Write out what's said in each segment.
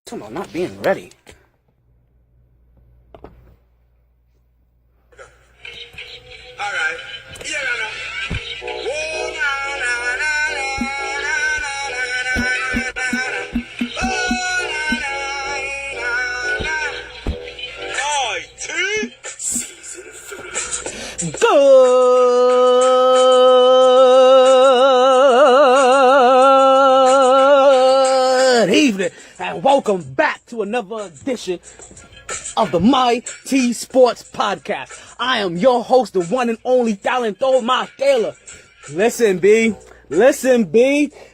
Talking about not being ready. All right. Yeah, no, no. Oh, na, na, na, na, na, na, na, na, na, na. Oh, na, na, na, na. IT Season 3. Good evening, and welcome back to another edition of the myt-sports podcast. I am your host, the one and only Talento Taylor. Listen, B.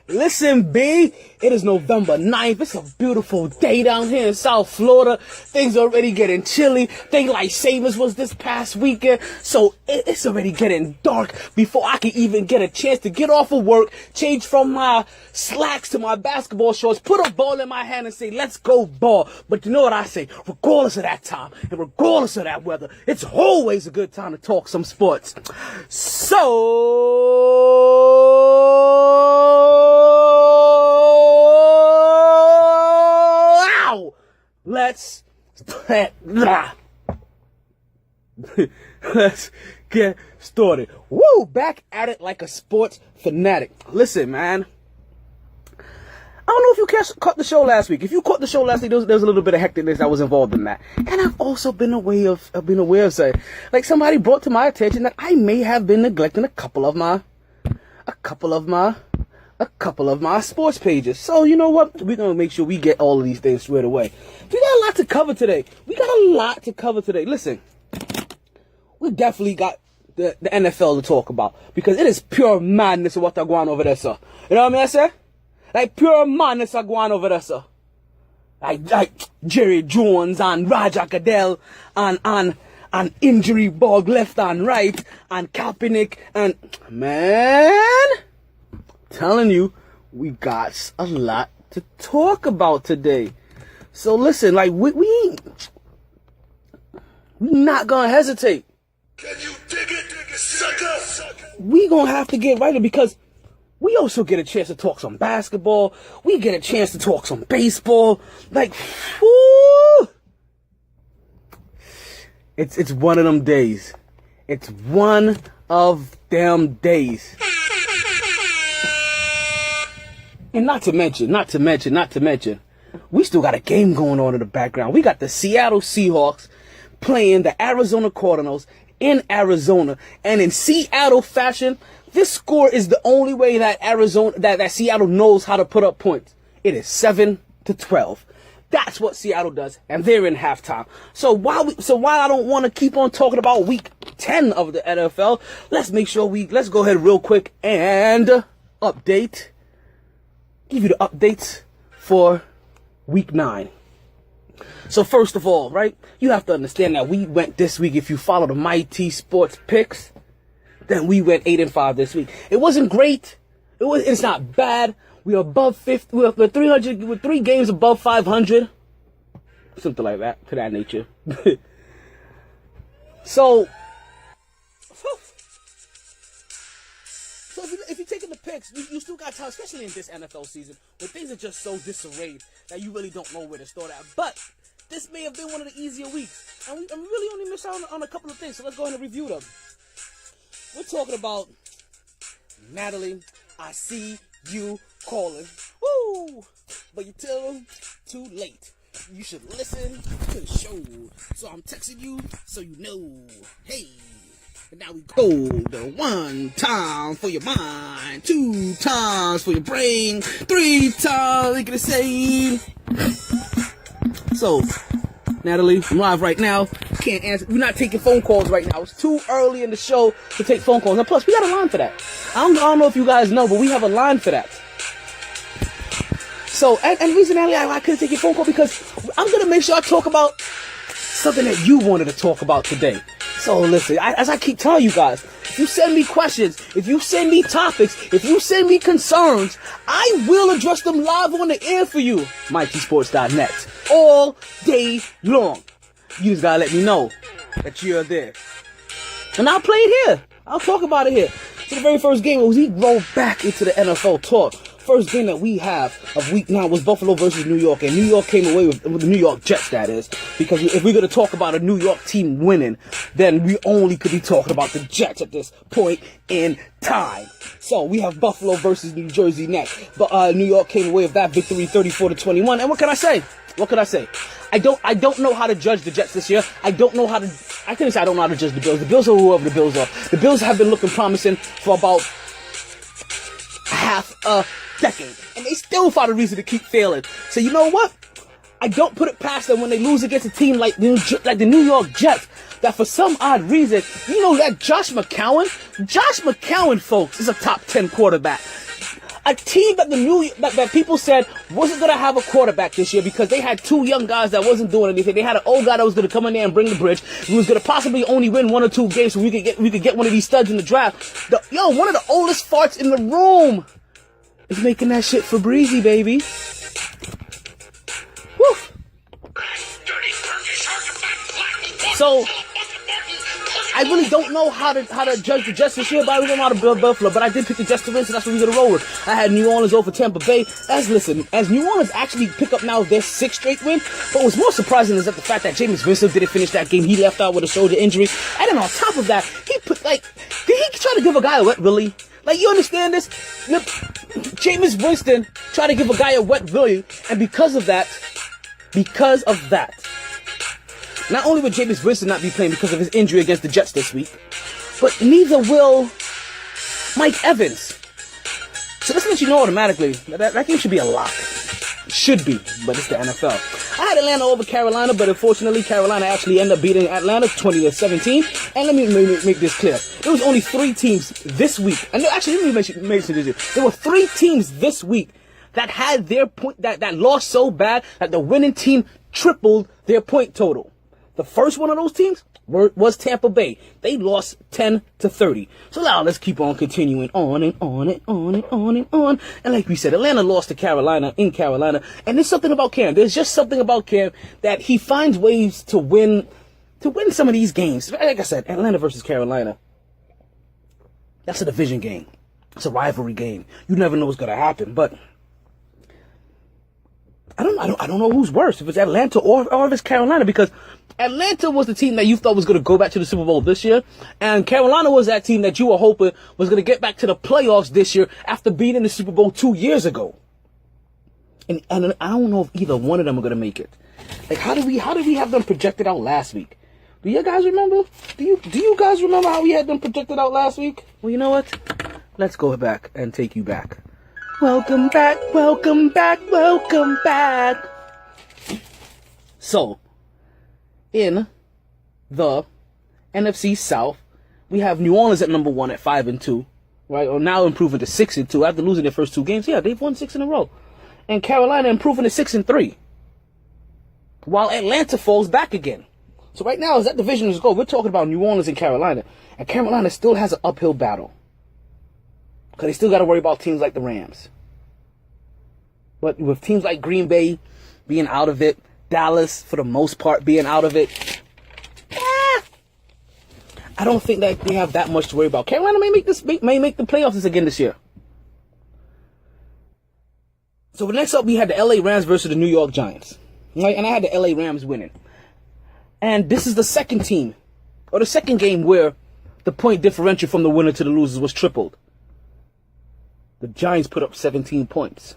It is November 9th. It's a beautiful day down here in South Florida. Things are already getting chilly. Daylight savings was this past weekend. So it's already getting dark before I can even get a chance to get off of work, change from my slacks to my basketball shorts, put a ball in my hand and say, let's go ball. But you know what I say? Regardless of that time and regardless of that weather, it's always a good time to talk some sports. Let's get started. Woo! Back at it like a sports fanatic. Listen, man. I don't know if you caught the show last week. If you caught the show last week, there was a little bit of hecticness that was involved in that. And I've also been aware of saying, like, somebody brought to my attention that I may have been neglecting a couple of my sports pages. So you know what? We're gonna make sure we get all of these things squared away. We got a lot to cover today. Listen, we definitely got the NFL to talk about because it is pure madness of what they're going over there, sir. You know what I mean, I say? Like pure madness are going over there, sir. Like Jerry Jones and Roger Goodell and injury bug left and right and Kaepernick and man, telling you, we got a lot to talk about today. So listen, like we not gonna hesitate. Can you dig it, sucker? We gonna have to get right because we also get a chance to talk some basketball. We get a chance to talk some baseball. Like, whoo! It's one of them days. It's one of them days. And not to mention, we still got a game going on in the background. We got the Seattle Seahawks playing the Arizona Cardinals in Arizona. And in Seattle fashion, this score is the only way that that Seattle knows how to put up points. It is 7-12. That's what Seattle does, and they're in halftime. So while I don't want to keep on talking about week 10 of the NFL, let's go ahead real quick and give you the updates for week 9. So first of all, right, you have to understand that we went this week, if you follow the MyT Sports picks, then we went 8-5 this week. It wasn't great. It's not bad. We are above 50. We're 300 with 3 games above 500. Something like that, to that nature. So if you're taking the picks, you still got time, especially in this NFL season, where things are just so disarrayed that you really don't know where to start at. But this may have been one of the easier weeks, and we really only missed out on a couple of things. So let's go ahead and review them. We're talking about Natalie. I see you calling. Woo! But you're too late. You should listen to the show. So I'm texting you so you know. Hey. And now we go. The 1 time for your mind, 2 times for your brain, 3 times you can say. So, Natalie, I'm live right now. Can't answer. We're not taking phone calls right now. It's too early in the show to take phone calls. And plus, we got a line for that. I don't know if you guys know, but we have a line for that. So, and the reason, Natalie, I couldn't take your phone call because I'm going to make sure I talk about something that you wanted to talk about today. So listen, as I keep telling you guys, if you send me questions, if you send me topics, if you send me concerns, I will address them live on the air for you. myt-sports.net. All day long. You just gotta let me know that you're there. And I'll play it here. I'll talk about it here. So the very first game was he rolled back into the NFL talk first game that we have of week 9 was Buffalo versus New York, and New York came away with the New York Jets, that is. Because if we're going to talk about a New York team winning, then we only could be talking about the Jets at this point in time. So we have Buffalo versus New Jersey next. But New York came away with that victory 34-21. And what can I say? I don't know how to judge the Jets this year. I couldn't say I don't know how to judge the Bills. The Bills are whoever the Bills are. The Bills have been looking promising for about half a decade, and they still find a reason to keep failing. So you know what? I don't put it past them when they lose against a team like the New York Jets, that for some odd reason, you know that Josh McCown, folks, is a top 10 quarterback. A team that people said wasn't going to have a quarterback this year because they had 2 young guys that wasn't doing anything. They had an old guy that was going to come in there and bring the bridge. Who was going to possibly only win 1 or 2 games so we could get one of these studs in the draft. One of the oldest farts in the room is making that shit for breezy, baby. Woo. So I really don't know how to judge the Jets this year, but I really don't know how to build Buffalo. But I did pick the Jets to win, so that's what we're gonna roll with. I had New Orleans over Tampa Bay. As New Orleans actually pick up now their 6th straight win. But what's more surprising is that the fact that Jameis Winston didn't finish that game. He left out with a shoulder injury, and then on top of that, did he try to give a guy a wet willy? Like, you understand this? Jameis Winston tried to give a guy a wet willy, and because of that. Not only will Jameis Winston not be playing because of his injury against the Jets this week, but neither will Mike Evans. So this lets you know automatically that game should be a lock. Should be, but it's the NFL. I had Atlanta over Carolina, but unfortunately Carolina actually ended up beating Atlanta 20-17. And let me make this clear. There was only 3 teams this week. And actually, let me mention this. There were 3 teams this week that had their point, that lost so bad that the winning team tripled their point total. The first one of those teams was Tampa Bay. They lost 10-30. So now let's keep on continuing on and on and on and on and on. And like we said, Atlanta lost to Carolina in Carolina. And there's something about Cam. There's just something about Cam that he finds ways to win some of these games. Like I said, Atlanta versus Carolina. That's a division game. It's a rivalry game. You never know what's gonna happen, but I don't know who's worse, if it's Atlanta or if it's Carolina, because Atlanta was the team that you thought was going to go back to the Super Bowl this year, and Carolina was that team that you were hoping was going to get back to the playoffs this year after beating the Super Bowl 2 years ago. And I don't know if either one of them are going to make it. Like, how did we have them projected out last week? Do you guys remember? Do you guys remember how we had them projected out last week? Well, you know what? Let's go back and take you back. Welcome back, welcome back, welcome back. So, in the NFC South, we have New Orleans at number 1 at 5-2, right? Or now improving to 6-2 after losing their first 2 games. Yeah, they've won 6 in a row. And Carolina improving to 6-3, while Atlanta falls back again. So right now, as that division is going, we're talking about New Orleans and Carolina Carolina still has an uphill battle. Because they still got to worry about teams like the Rams. But with teams like Green Bay being out of it, Dallas, for the most part, being out of it, I don't think that they have that much to worry about. Carolina may make the playoffs again this year. So next up, we had the LA Rams versus the New York Giants. Right? And I had the LA Rams winning. And this is the second team, or the second game where the point differential from the winner to the losers was tripled. The Giants put up 17 points.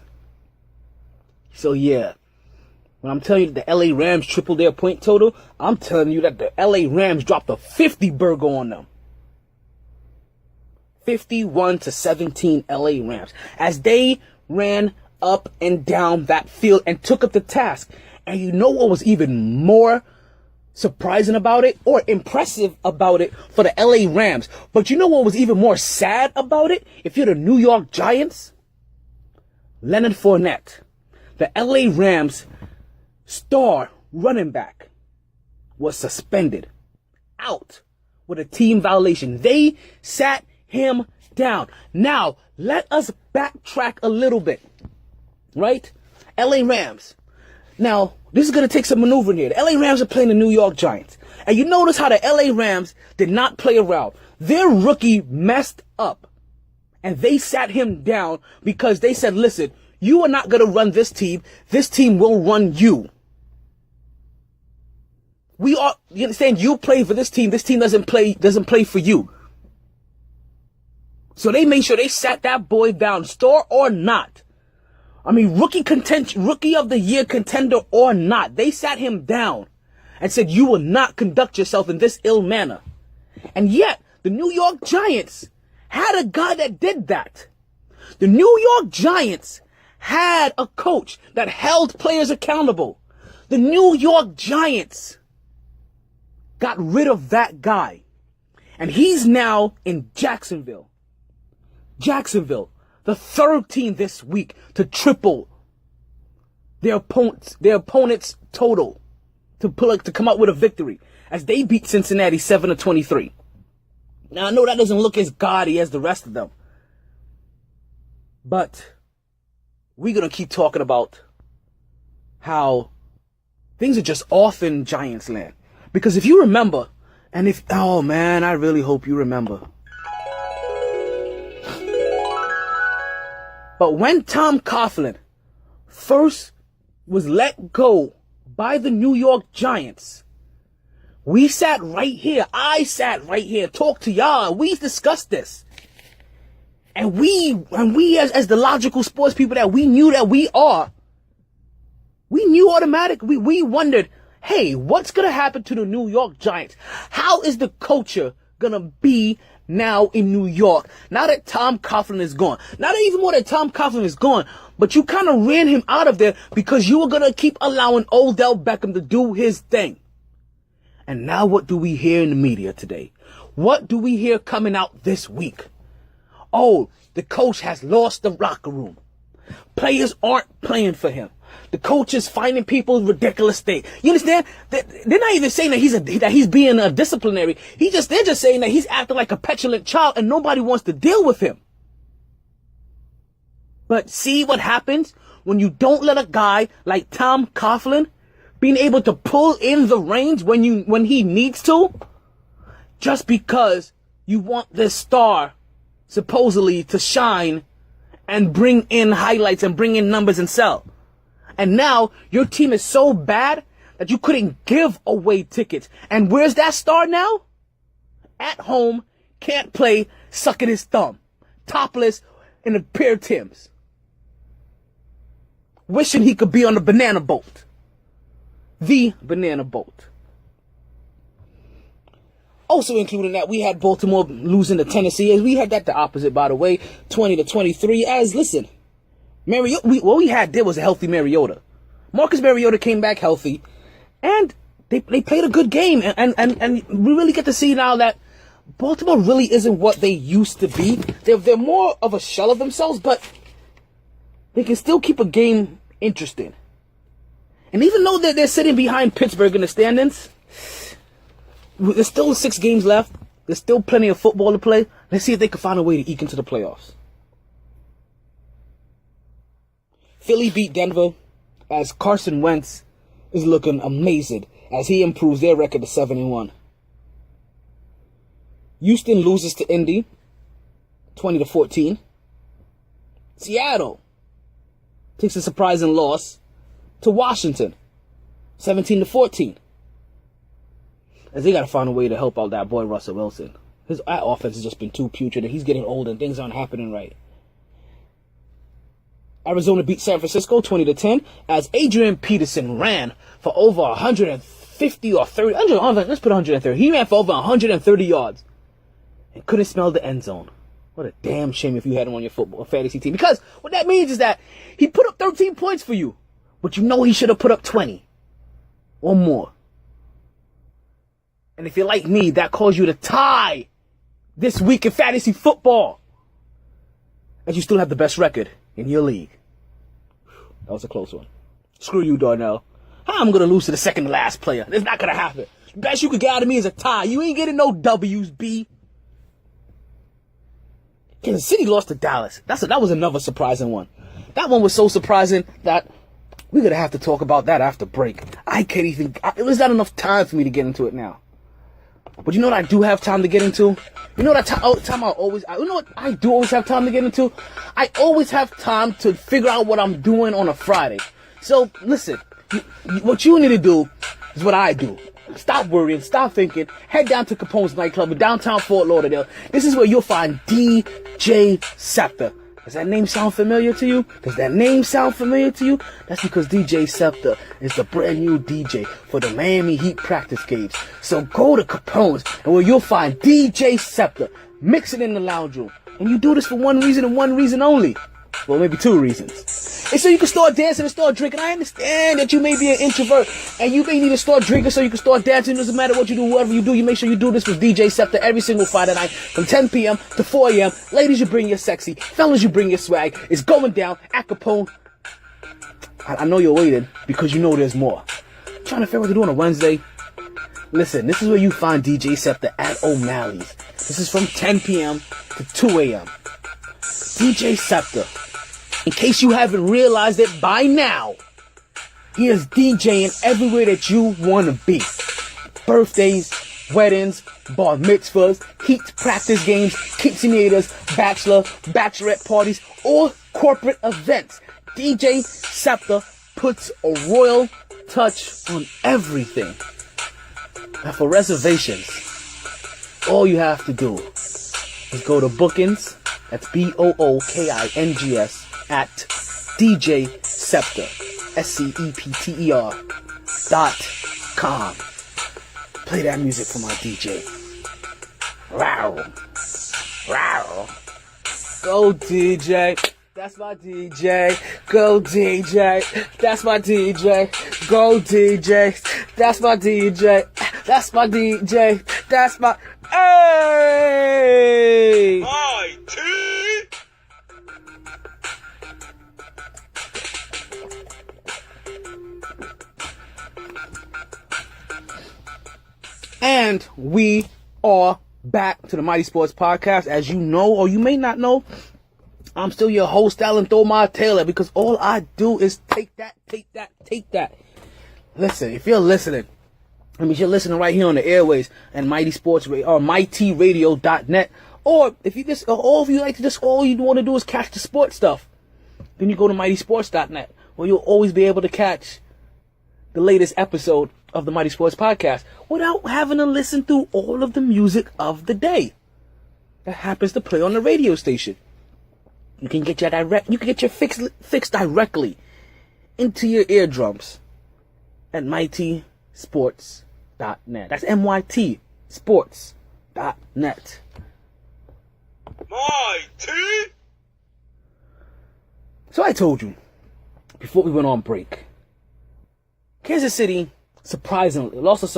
So yeah, when I'm telling you that the LA Rams tripled their point total, I'm telling you that the LA Rams dropped a 50 burger on them. 51-17 LA Rams. As they ran up and down that field and took up the task. And you know what was even more surprising about it, or impressive about it for the LA Rams? But you know what was even more sad about it? If you're the New York Giants, Leonard Fournette, the LA Rams star running back, was suspended, out with a team violation. They sat him down. Now, let us backtrack a little bit, right? LA Rams. Now, this is going to take some maneuvering here. The LA Rams are playing the New York Giants. And you notice how the LA Rams did not play around. Their rookie messed up. And they sat him down because they said, listen, you are not going to run this team. This team will run you. You understand? You play for this team. This team doesn't play for you. So they made sure they sat that boy down, star or not. I mean, rookie of the year contender or not. They sat him down and said, you will not conduct yourself in this ill manner. And yet, the New York Giants had a guy that did that. The New York Giants had a coach that held players accountable. The New York Giants got rid of that guy. And he's now in Jacksonville. Jacksonville, the third team this week to triple their opponent's total to come out with a victory as they beat Cincinnati 7-23. Now I know that doesn't look as gaudy as the rest of them, but we're going to keep talking about how things are just off in Giants land. Because if you remember, oh man, I really hope you remember. But when Tom Coughlin first was let go by the New York Giants, we sat right here. I sat right here, talked to y'all. We discussed this. And we as the logical sports people that we knew that we are, we knew automatically. We wondered, hey, what's going to happen to the New York Giants? How is the culture going to be now in New York? Now that Tom Coughlin is gone. Not even more that Tom Coughlin is gone, but you kind of ran him out of there because you were going to keep allowing Odell Beckham to do his thing. And now what do we hear in the media today? What do we hear coming out this week? Oh, the coach has lost the locker room. Players aren't playing for him. The coach is finding people ridiculous things. You understand? They're not even saying that he's being a disciplinary. They're just saying that he's acting like a petulant child and nobody wants to deal with him. But see what happens when you don't let a guy like Tom Coughlin being able to pull in the reins when he needs to, just because you want this star supposedly to shine and bring in highlights and bring in numbers and sell. And now your team is so bad that you couldn't give away tickets. And where's that star now? At home, can't play, sucking his thumb, topless in a pair of Timbs, wishing he could be on the banana boat. The banana boat. Also including that, we had Baltimore losing to Tennessee. As we had that the opposite, by the way, 20-23. As listen, what we had there was a healthy Mariota. Marcus Mariota came back healthy, and they played a good game. And we really get to see now that Baltimore really isn't what they used to be. They're more of a shell of themselves, but they can still keep a game interesting. And even though they're sitting behind Pittsburgh in the standings, there's still 6 games left. There's still plenty of football to play. Let's see if they can find a way to eke into the playoffs. Philly beat Denver as Carson Wentz is looking amazing as he improves their record to 7-1. Houston loses to Indy 20-14. Seattle takes a surprising loss to Washington 17-14. As they got to find a way to help out that boy Russell Wilson. His offense has just been too putrid and he's getting old and things aren't happening right. Arizona beat San Francisco 20-10 as Adrian Peterson ran for over 150 or 30. Let's put 130. He ran for over 130 yards and couldn't smell the end zone. What a damn shame if you had him on your football fantasy team. Because what that means is that he put up 13 points for you, but you know he should have put up 20 or more. And if you're like me, that caused you to tie this week in fantasy football, as you still have the best record in your league. That was a close one. Screw you, Darnell. How am I going to lose to the second to last player? It's not going to happen. The best you could get out of me is a tie. You ain't getting no W's, B. Kansas City lost to Dallas. That was another surprising one. That one was so surprising that we're going to have to talk about that after break. I can't even... It was not enough time for me to get into it now. But you know what I do have time to get into? You know what you know what I do always have time to get into? I always have time to figure out what I'm doing on a Friday. So, listen, what you need to do is what I do. Stop worrying, stop thinking, head down to Capone's nightclub in downtown Fort Lauderdale. This is where you'll find DJ Scepter. Does that name sound familiar to you? That's because DJ Scepter is the brand new DJ for the Miami Heat practice games. So go to Capone's and where you'll find DJ Scepter mixing in the lounge room. And you do this for one reason and one reason only. Well, maybe two reasons. It's so you can start dancing and start drinking. I understand that you may be an introvert and you may need to start drinking so you can start dancing. It doesn't matter what you do, whatever you do, you make sure you do this with DJ Scepter every single Friday night from 10 p.m. to 4 a.m. Ladies, you bring your sexy. Fellas, you bring your swag. It's going down at Capone. I know you're waiting because you know there's more. I'm trying to figure out what to do on a Wednesday. Listen, this is where you find DJ Scepter at O'Malley's. This is from 10 p.m. to 2 a.m. DJ Scepter. In case you haven't realized it by now, he is DJing everywhere that you want to be. Birthdays, weddings, bar mitzvahs, Heat practice games, quinceañeras, bachelorette parties, or corporate events. DJ Scepter puts a royal touch on everything. And for reservations, all you have to do is go to Bookings, that's BOOKINGS, at DJ Scepter, SCEPTER.com. Play that music for my DJ. Wow. Go DJ. That's my DJ. Go DJ. That's my DJ. Go DJ. That's my DJ. That's my DJ. That's my... Hey! MyT! And we are back to the Mighty Sports Podcast. As you know, or you may not know, I'm still your host, Alan Thomar Taylor, because all I do is take that. Listen, if you're listening, I mean, you're listening right here on the airways and Mighty Sports or mytradio.net, or if you just, or if you like to just, all you want to do is catch the sports stuff, then you go to myt-sports.net, where you'll always be able to catch the latest episode of the Mighty Sports Podcast without having to listen through all of the music of the day that happens to play on the radio station. You can get your fix directly into your eardrums at myt-sports.net. That's myt-sports.net. MyT! So I told you before we went on break, Kansas City surprisingly lost a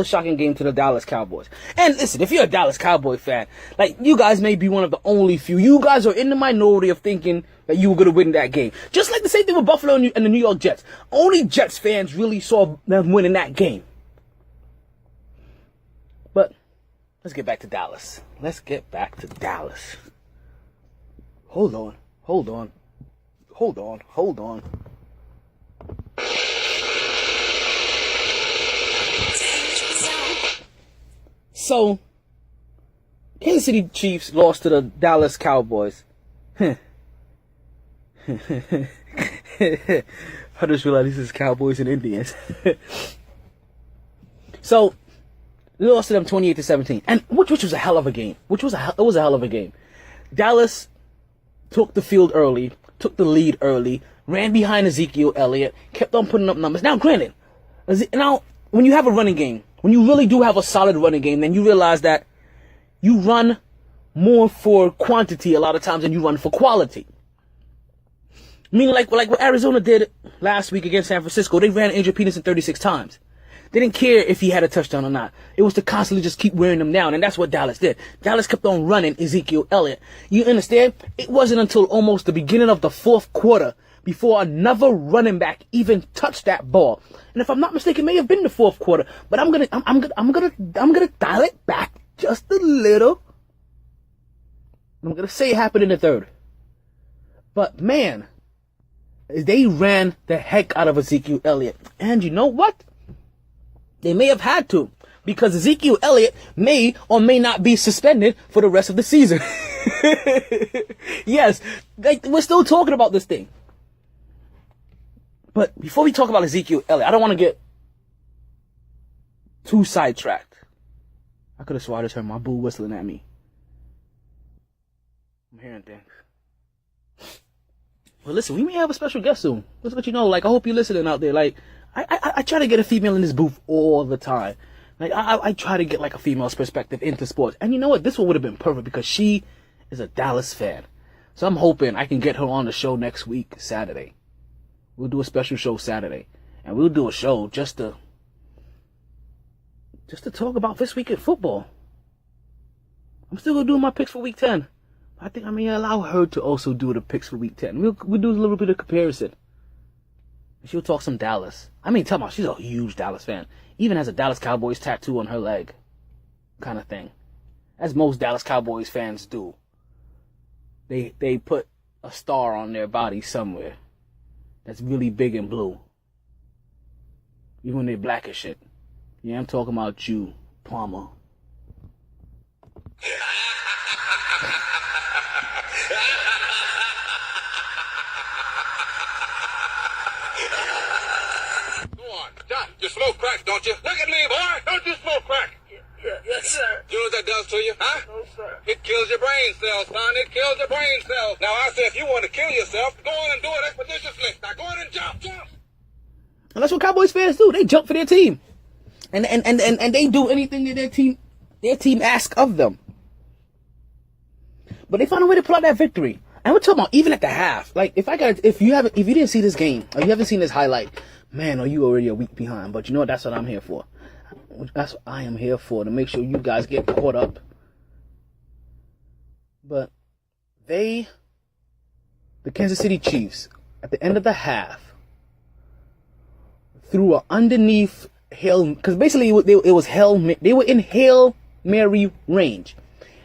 shocking game to the Dallas Cowboys. And listen, if you're a Dallas Cowboy fan, like, you guys may be one of the only few. You guys are in the minority of thinking that you were going to win that game. Just like the same thing with Buffalo and the New York Jets. Only Jets fans really saw them winning that game. But let's get back to Dallas. Hold on. So, Kansas City Chiefs lost to the Dallas Cowboys. I just realized this is Cowboys and Indians. So, they lost to them 28-17, and which was a hell of a game. It was a hell of a game. Dallas took the field early, took the lead early, ran behind Ezekiel Elliott, kept on putting up numbers. Now, granted, when you have a running game, when you really do have a solid running game, then you realize that you run more for quantity a lot of times than you run for quality. Meaning, like what Arizona did last week against San Francisco, they ran Andrew Peterson 36 times. They didn't care if he had a touchdown or not. It was to constantly just keep wearing them down, and that's what Dallas did. Dallas kept on running Ezekiel Elliott. You understand? It wasn't until almost the beginning of the fourth quarter before another running back even touched that ball. And if I'm not mistaken, it may have been the fourth quarter, but I'm gonna dial it back just a little. I'm gonna say it happened in the third. But man, they ran the heck out of Ezekiel Elliott. And you know what? They may have had to. because Ezekiel Elliott may or may not be suspended for the rest of the season. Yes, we're still talking about this thing. But before we talk about Ezekiel Elliott, I don't want to get too sidetracked. I could have sworn I just heard my boo whistling at me. I'm hearing things. Well, listen, we may have a special guest soon. Let's let you know. Like, I hope you're listening out there. Like, I try to get a female in this booth all the time. Like, I try to get, like, a female's perspective into sports. And you know what? This one would have been perfect because she is a Dallas fan. So I'm hoping I can get her on the show next week, Saturday. We'll do a special show Saturday. And we'll do a show just to talk about this week in football. I'm still going to do my picks for week 10. I think I may allow her to also do the picks for week 10. We'll do a little bit of comparison. She'll talk some Dallas. I mean, tell me, she's a huge Dallas fan. Even has a Dallas Cowboys tattoo on her leg. Kind of thing. As most Dallas Cowboys fans do. They put a star on their body somewhere. That's really big and blue. Even when they're black as shit. Yeah, I'm talking about you, Palmer. You smoke crack, don't you? Look at me, boy. Don't you smoke crack? Yes, sir. You know what that does to you, huh? No, sir. It kills your brain cells, son. It kills your brain cells. Now, I say if you want to kill yourself, go on and do it expeditiously. Now, go on and jump. And that's what Cowboys fans do. They jump for their team. And they do anything that their team asks of them. But they found a way to pull out that victory. And we're talking about even at the half. Like, if you didn't see this game, or you haven't seen this highlight, man, are you already a week behind? But you know what? That's what I'm here for. That's what I am here for, to make sure you guys get caught up. But the Kansas City Chiefs, at the end of the half, threw an underneath Hail, because basically it was they were in Hail Mary range.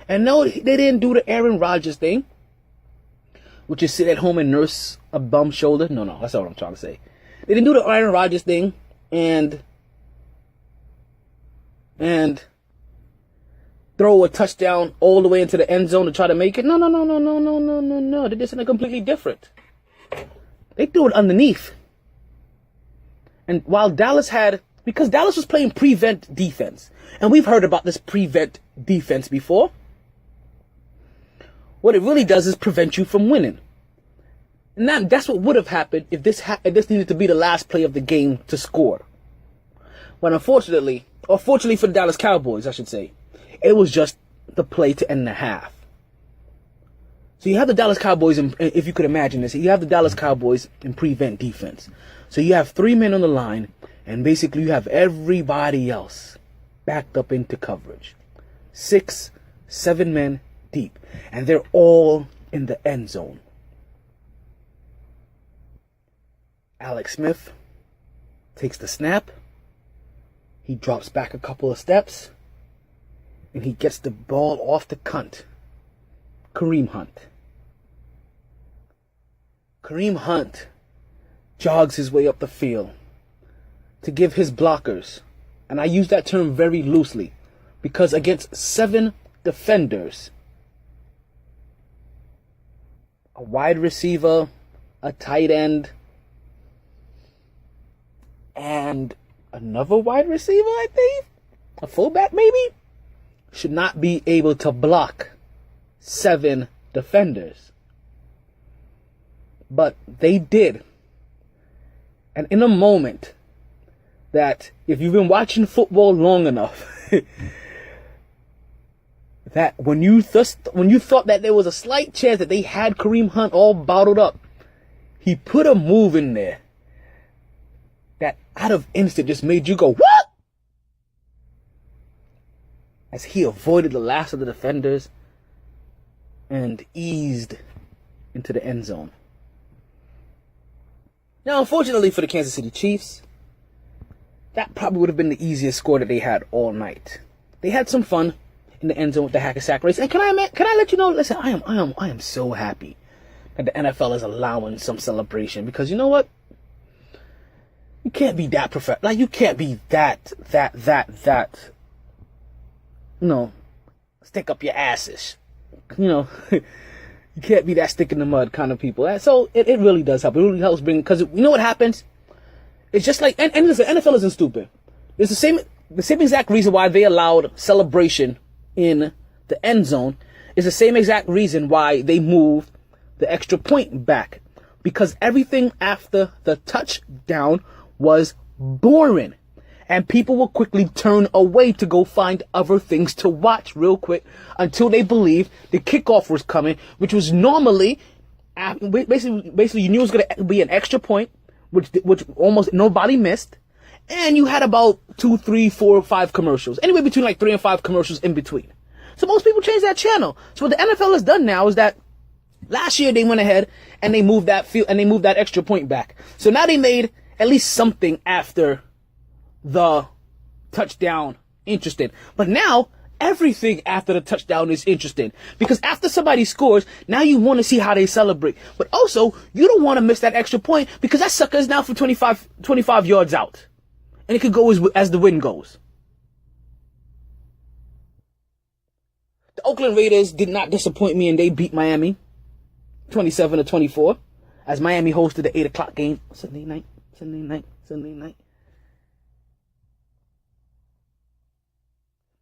And no, they didn't do the Aaron Rodgers thing, which is sit at home and nurse a bum shoulder. No, that's not what I'm trying to say. They didn't do the Aaron Rodgers thing and throw a touchdown all the way into the end zone to try to make it. No. They did something completely different. They threw it underneath. And while because Dallas was playing prevent defense, and we've heard about this prevent defense before, what it really does is prevent you from winning. And that's what would have happened if this needed to be the last play of the game to score. But fortunately for the Dallas Cowboys, I should say, it was just the play to end the half. So you have the Dallas Cowboys, if you could imagine this, you have the Dallas Cowboys in prevent defense. So you have 3 men on the line, and basically you have everybody else backed up into coverage. 6, 7 men deep. And they're all in the end zone. Alex Smith takes the snap. He drops back a couple of steps. And he gets the ball off the cunt. Kareem Hunt. Kareem Hunt jogs his way up the field to give his blockers, and I use that term very loosely, because against 7 defenders, a wide receiver, a tight end, and another wide receiver, I think, a fullback maybe, should not be able to block 7 defenders. But they did. And in a moment that, if you've been watching football long enough, that when you thought that there was a slight chance that they had Kareem Hunt all bottled up, he put a move in there that out of instant just made you go, what? As he avoided the last of the defenders and eased into the end zone. Now, unfortunately for the Kansas City Chiefs, that probably would have been the easiest score that they had all night. They had some fun in the end zone with the hack-a-sack race. And can I let you know, listen, I am so happy that the NFL is allowing some celebration, because you know what? You can't be that like, you can't be that stick up your asses. You can't be that stick in the mud kind of people. So it really does help. It really helps bring, because you know what happens? It's just like, and listen, NFL isn't stupid. It's the same exact reason why they allowed celebration in the end zone. Is the same exact reason why they moved the extra point back. Because everything after the touchdown was boring. And people will quickly turn away to go find other things to watch real quick until they believed the kickoff was coming, which was normally, basically you knew it was going to be an extra point, which almost nobody missed. And you had about 2, 3, 4, 5 commercials. Anywhere between like 3 and 5 commercials in between. So most people change that channel. So what the NFL has done now is that last year they went ahead and they moved that extra point back. So now they made at least something after the touchdown interesting. But now everything after the touchdown is interesting, because after somebody scores, now you want to see how they celebrate. But also, you don't want to miss that extra point, because that sucker is now for 25 yards out. And it could go as the wind goes. The Oakland Raiders did not disappoint me, and they beat Miami 27-24, as Miami hosted the 8 o'clock game Sunday night. It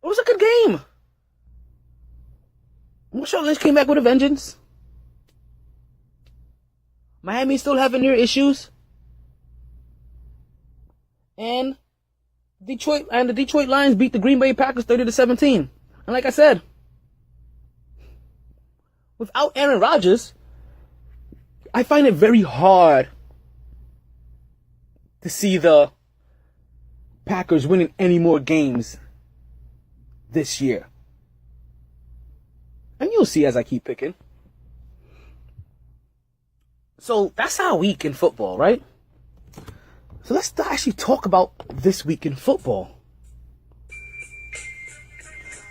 was a good game. Marshawn Lynch came back with a vengeance. Miami still having their issues. And the Detroit Lions beat the Green Bay Packers 30-17. And like I said, without Aaron Rodgers, I find it very hard to see the Packers winning any more games this year. And you'll see as I keep picking. So that's our week in football, right? So let's actually talk about this week in football.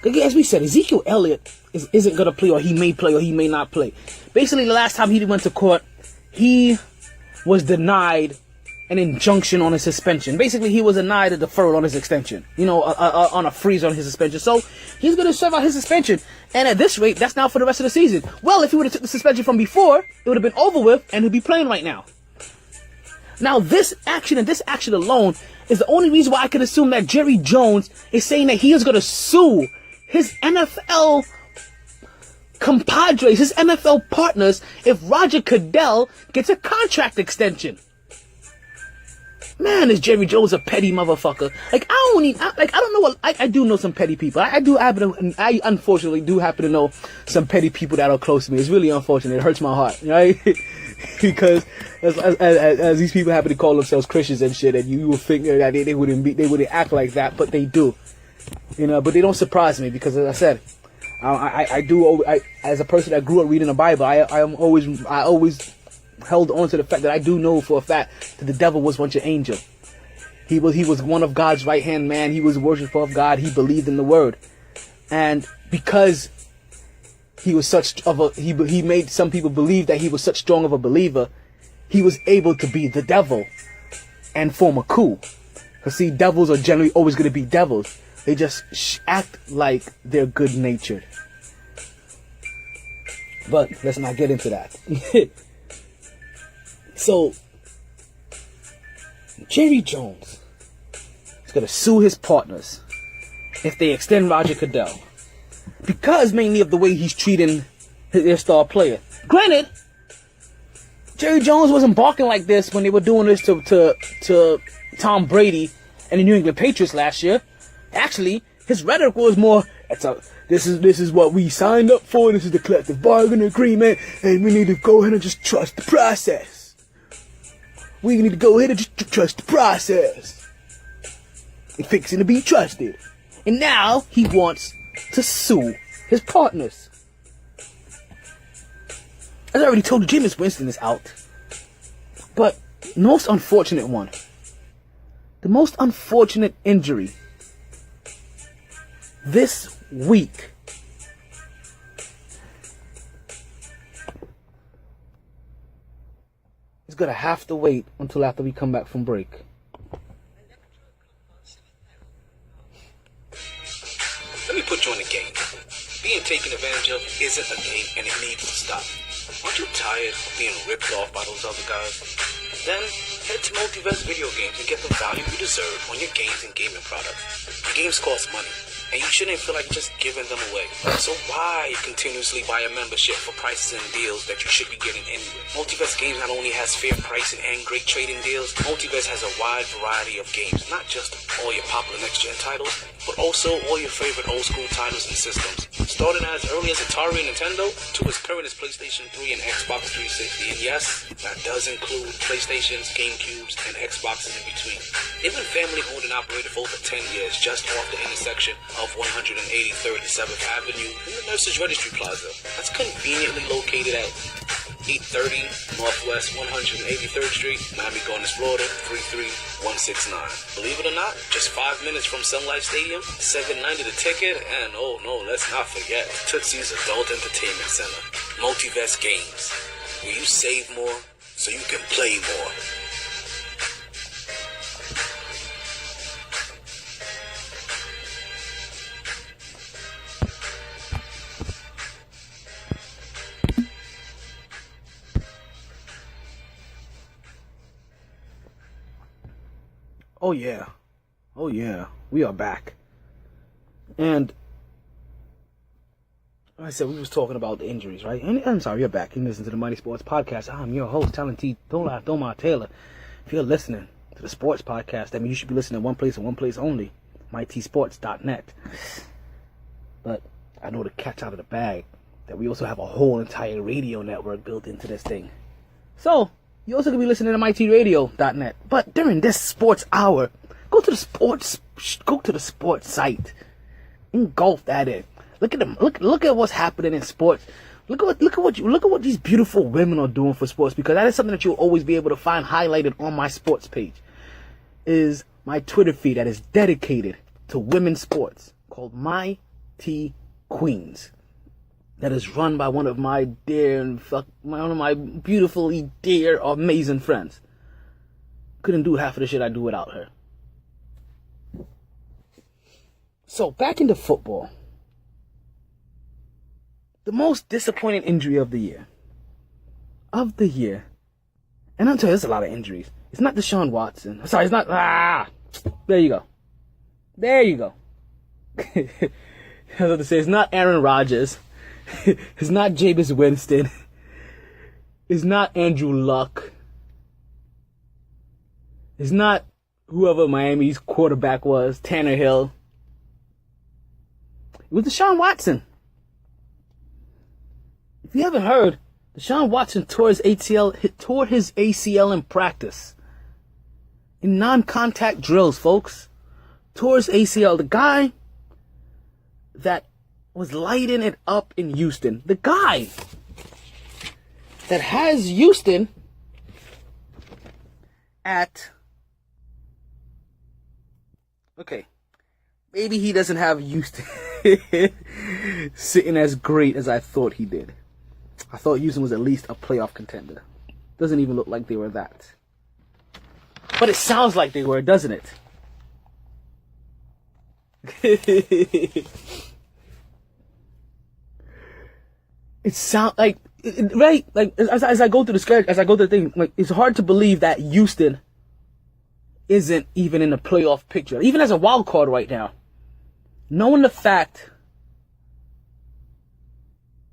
As we said, Ezekiel Elliott isn't going to play, or he may play, or he may not play. Basically, the last time he went to court, he was denied an injunction on his suspension. Basically, he was denied a deferral on his extension. On a freeze on his suspension. So he's going to serve out his suspension. And at this rate, that's now for the rest of the season. Well, if he would have took the suspension from before, it would have been over with, and he'd be playing right now. Now, this action and this action alone is the only reason why I can assume that Jerry Jones is saying that he is going to sue his NFL compadres, his NFL partners, if Roger Goodell gets a contract extension. Man, is Jerry Jones a petty motherfucker. I don't know what, I do know some petty people. I unfortunately do happen to know some petty people that are close to me. It's really unfortunate. It hurts my heart, right? Because as these people happen to call themselves Christians and shit, and you will think that they wouldn't act like that, but they do. But they don't surprise me, because as I said, I as a person that grew up reading the Bible, I always held on to the fact that I do know for a fact that the devil was once an angel. He was one of God's right hand man. He was a worshiper of God. He believed in the word, and because he was he made some people believe that he was such strong of a believer, he was able to be the devil and form a coup. Because see, devils are generally always going to be devils. They just act like they're good-natured. But let's not get into that. So, Jerry Jones is going to sue his partners if they extend Roger Goodell, because mainly of the way he's treating their star player. Granted, Jerry Jones wasn't barking like this when they were doing this to Tom Brady and the New England Patriots last year. Actually, his rhetoric was more, this is what we signed up for, this is the collective bargaining agreement, and we need to go ahead and just trust the process. We need to go ahead and just trust the process. It's fixing to be trusted. And now he wants to sue his partners. As I already told you, Jameis Winston is out. But the most unfortunate injury this week is going to have to wait until after we come back from break. Let me put you in a game. Being taken advantage of isn't a game, and it needs to stop. Aren't you tired of being ripped off by those other guys? Then head to Multiverse Video Games and get the value you deserve on your games and gaming products. Games cost money, and you shouldn't feel like just giving them away. So why continuously buy a membership for prices and deals that you should be getting anyway? Multiverse Games not only has fair pricing and great trading deals, Multiverse has a wide variety of games, not just all your popular next-gen titles, but also all your favorite old-school titles and systems. Starting as early as Atari and Nintendo, to as current as PlayStation 3 and Xbox 360. And yes, that does include PlayStations, GameCubes, and Xboxes in between. They've been family-owned and operated for over 10 years, just off the intersection of 183rd and 7th Avenue in the Nurses Registry Plaza. That's conveniently located at 830 Northwest 183rd Street, Miami Gardens, Florida 33169. Believe it or not, just 5 minutes from Sun Life Stadium, $7.90 the ticket, and oh no, let's not forget Tootsie's Adult Entertainment Center. Multiverse Games, where you save more so you can play more. Oh yeah, we are back. And like I said, we was talking about the injuries, right? And I'm sorry, you're back. You listen to the Mighty Sports Podcast. I'm your host, Talent T. Thomar Taylor. If you're listening to the sports podcast, that means you should be listening to one place and one place only, myt-sports.net. But I know the catch out of the bag that we also have a whole entire radio network built into this thing. So you also could be listening to mytradio.net. But during this sports hour, go to the sports site. Engulf that in. Look at them. Look at what's happening in sports. Look at what these beautiful women are doing for sports, because that is something that you'll always be able to find highlighted on my sports page. Is my Twitter feed that is dedicated to women's sports called My T Queens. That is run by one of my one of my beautifully dear, amazing friends. Couldn't do half of the shit I do without her. So back into football. The most disappointing injury of the year. And I'm telling you, there's a lot of injuries. It's not Deshaun Watson. Sorry, it's not. There you go. I was about to say, it's not Aaron Rodgers. It's not Jameis Winston. It's not Andrew Luck. It's not whoever Miami's quarterback was, Tanner Hill. It was Deshaun Watson. If you haven't heard, Deshaun Watson tore his ACL in practice. In non-contact drills, folks. Tore his ACL. The guy that was lighting it up in Houston. The guy that has Houston at... Okay. Maybe he doesn't have Houston sitting as great as I thought he did. I thought Houston was at least a playoff contender. Doesn't even look like they were that. But it sounds like they were, doesn't it? It sounds like, right? Like, as I go through the schedule, as I go through the thing, like, it's hard to believe that Houston isn't even in the playoff picture, even as a wild card right now. Knowing the fact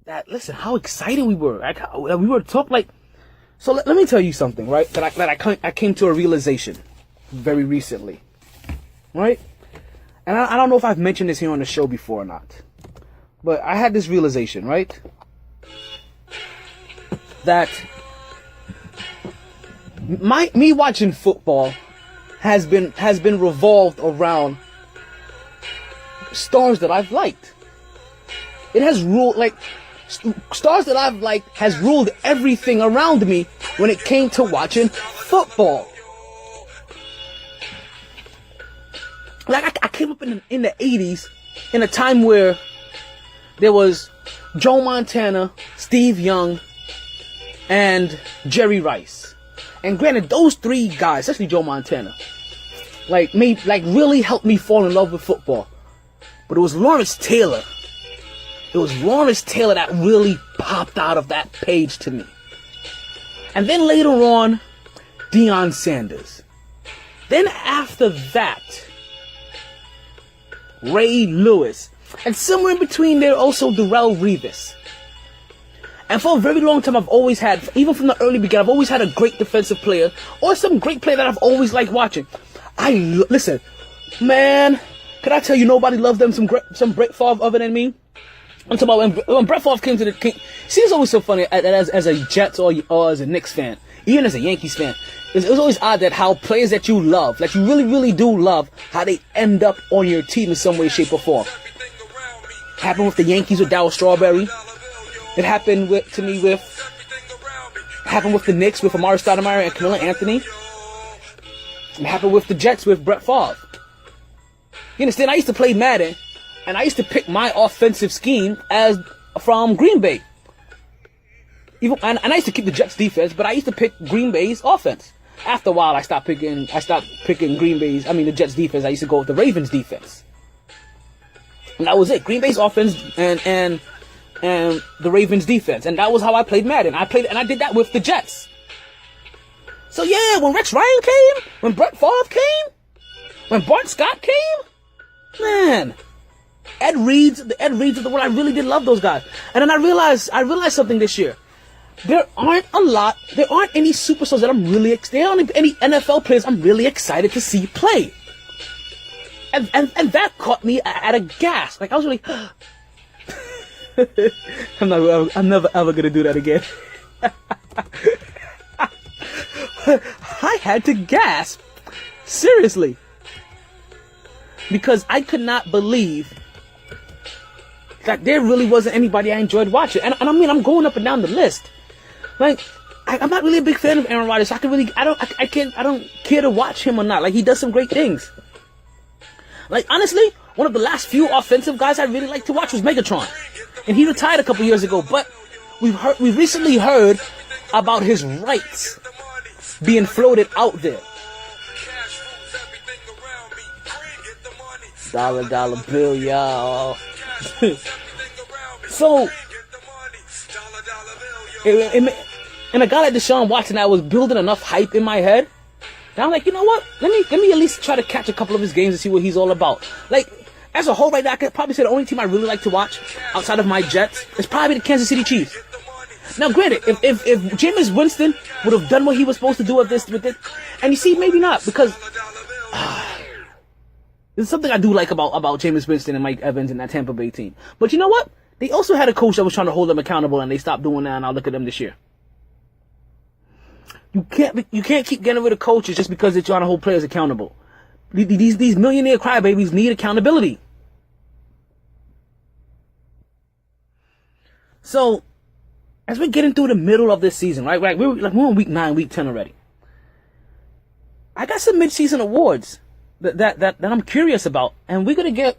that, listen, how excited we were. We were talking like, so let me tell you something, right? That I came to a realization very recently, right? And I don't know if I've mentioned this here on the show before or not, but I had this realization, right? That me watching football has been revolved around stars that I've liked. It has ruled, like, stars that I've liked has ruled everything around me when it came to watching football. Like, I came up in the 80s in a time where there was Joe Montana, Steve Young, and Jerry Rice. And granted, those three guys, especially Joe Montana, really helped me fall in love with football. But it was Lawrence Taylor. It was Lawrence Taylor that really popped out of that page to me. And then later on, Deion Sanders. Then after that, Ray Lewis. And somewhere in between there also Darrelle Revis. And for a very long time I've always had, even from the early beginning, I've always had a great defensive player or some great player that I've always liked watching. Listen, man, can I tell you nobody loved them some Brett Favre other than me? I'm talking about when Brett Favre came to the King. See, it's always so funny as a Jets or as a Knicks fan, even as a Yankees fan. It was always odd that how players that you love, like you really, really do love, how they end up on your team in some way, shape, or form. It happened with the Yankees with Darryl Strawberry. It happened with the Knicks with Amari Stoudemire and Camilla Anthony. It happened with the Jets with Brett Favre. You understand? I used to play Madden, and I used to pick my offensive scheme as from Green Bay. And I used to keep the Jets defense, but I used to pick Green Bay's offense. After a while, I stopped picking the Jets defense. I used to go with the Ravens defense. And that was it. Green Bay's offense and the Ravens defense. And that was how I played Madden. I did that with the Jets. So yeah, when Rex Ryan came, when Brett Favre came, when Bart Scott came, man, Ed Reeds of the world, I really did love those guys. And then I realized something this year. There aren't any superstars that there aren't any NFL players I'm really excited to see play. And that caught me at a gas. Like I was really, I'm never ever gonna do that again. I had to gasp. Seriously. Because I could not believe that there really wasn't anybody I enjoyed watching. And I mean, I'm going up and down the list. Like, I'm not really a big fan of Aaron Rodgers. So I don't care to watch him or not. Like, he does some great things. Like, honestly, one of the last few offensive guys I really liked to watch was Megatron. And he retired a couple years ago. But we've recently heard about his rights being floated out there. Dollar bill, y'all. So, and a guy like Deshaun Watson, I was building enough hype in my head. And I'm like, you know what? Let me at least try to catch a couple of his games and see what he's all about. Like, as a whole right now, I could probably say the only team I really like to watch outside of my Jets is probably the Kansas City Chiefs. Now, granted, if Jameis Winston would have done what he was supposed to do with this, and you see, maybe not, because there's something I do like about Jameis Winston and Mike Evans and that Tampa Bay team. But you know what? They also had a coach that was trying to hold them accountable, and they stopped doing that, and I'll look at them this year. You can't keep getting rid of coaches just because they're trying to hold players accountable. These millionaire crybabies need accountability. So, as we're getting through the middle of this season, right? We're on week 9, week 10 already. I got some mid-season awards that I'm curious about, and we're gonna get